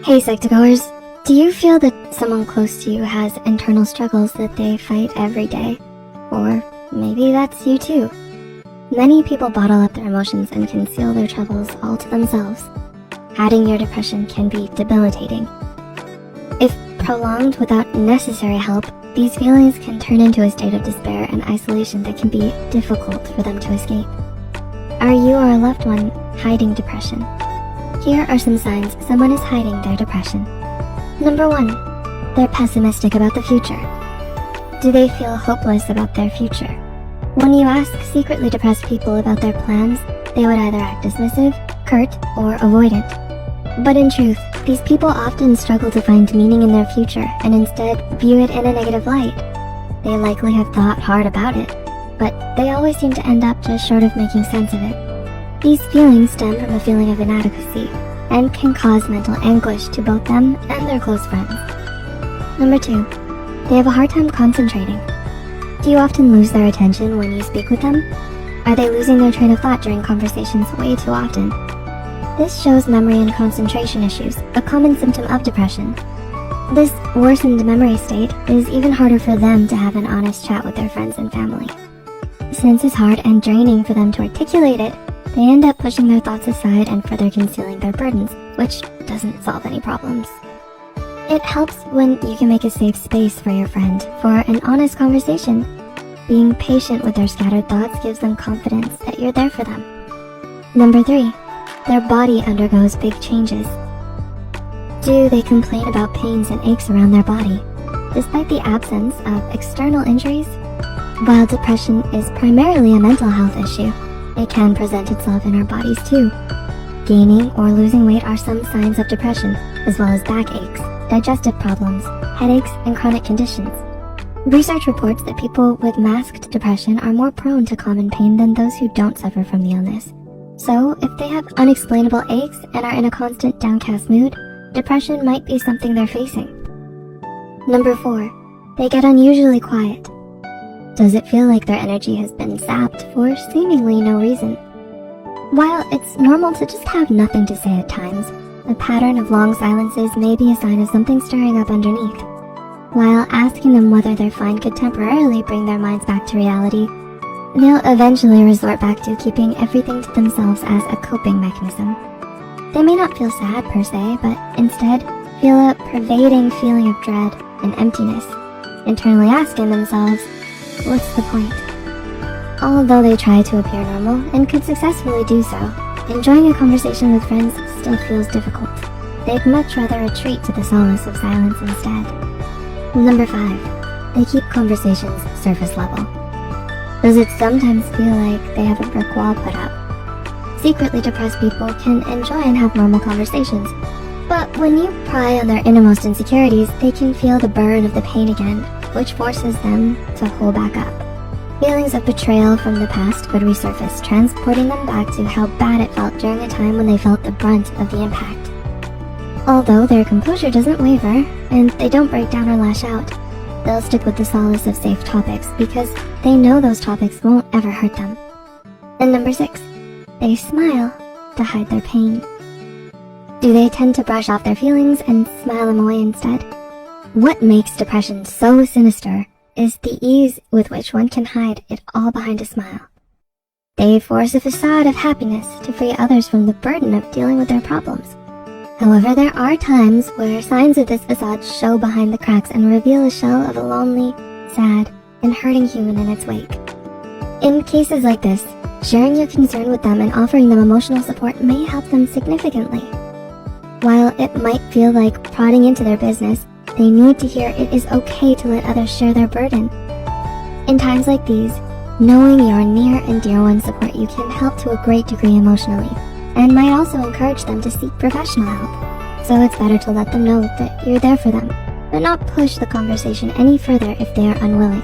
Hey Psych2Goers, do you feel that someone close to you has internal struggles that they fight every day? Or maybe that's you too. Many people bottle up their emotions and conceal their troubles all to themselves. Hiding your depression can be debilitating. If prolonged without necessary help, these feelings can turn into a state of despair and isolation that can be difficult for them to escape. Are you or a loved one hiding depression? Here are some signs someone is hiding their depression. Number 1, they're pessimistic about the future. Do they feel hopeless about their future? When you ask secretly depressed people about their plans, they would either act dismissive, curt, or avoidant. But in truth, these people often struggle to find meaning in their future and instead view it in a negative light. They likely have thought hard about it, but they always seem to end up just short of making sense of it. These feelings stem from a feeling of inadequacy and can cause mental anguish to both them and their close friends. Number 2, they have a hard time concentrating. Do you often lose their attention when you speak with them? Are they losing their train of thought during conversations way too often? This shows memory and concentration issues, a common symptom of depression. This worsened memory state is even harder for them to have an honest chat with their friends and family. Since it's hard and draining for them to articulate it, they end up pushing their thoughts aside and further concealing their burdens, which doesn't solve any problems. It helps when you can make a safe space for your friend for an honest conversation. Being patient with their scattered thoughts gives them confidence that you're there for them. Number 3, their body undergoes big changes. Do they complain about pains and aches around their body, despite the absence of external injuries? While depression is primarily a mental health issue, it can present itself in our bodies too. Gaining or losing weight are some signs of depression, as well as backaches, digestive problems, headaches, and chronic conditions. Research reports that people with masked depression are more prone to common pain than those who don't suffer from the illness. So, if they have unexplainable aches and are in a constant downcast mood, depression might be something they're facing. Number 4, they get unusually quiet. Does it feel like their energy has been zapped for seemingly no reason? While it's normal to just have nothing to say at times, a pattern of long silences may be a sign of something stirring up underneath. While asking them whether they're fine could temporarily bring their minds back to reality, they'll eventually resort back to keeping everything to themselves as a coping mechanism. They may not feel sad per se, but instead feel a pervading feeling of dread and emptiness, internally asking themselves, what's the point? Although they try to appear normal and could successfully do so, enjoying a conversation with friends still feels difficult. They'd much rather retreat to the solace of silence instead. Number 5, they keep conversations surface level. Does it sometimes feel like they have a brick wall put up? Secretly depressed people can enjoy and have normal conversations, but when you pry on their innermost insecurities, they can feel the burn of the pain again, which forces them to hold back up. Feelings of betrayal from the past could resurface, transporting them back to how bad it felt during a time when they felt the brunt of the impact. Although their composure doesn't waver, and they don't break down or lash out, they'll stick with the solace of safe topics because they know those topics won't ever hurt them. And number 6, they smile to hide their pain. Do they tend to brush off their feelings and smile them away instead? What makes depression so sinister is the ease with which one can hide it all behind a smile. They force a facade of happiness to free others from the burden of dealing with their problems. However, there are times where signs of this facade show behind the cracks and reveal a shell of a lonely, sad, and hurting human in its wake. In cases like this, sharing your concern with them and offering them emotional support may help them significantly. While it might feel like prodding into their business, they need to hear it is okay to let others share their burden. In times like these, knowing your near and dear ones support you can help to a great degree emotionally, and might also encourage them to seek professional help. So it's better to let them know that you're there for them, but not push the conversation any further if they are unwilling.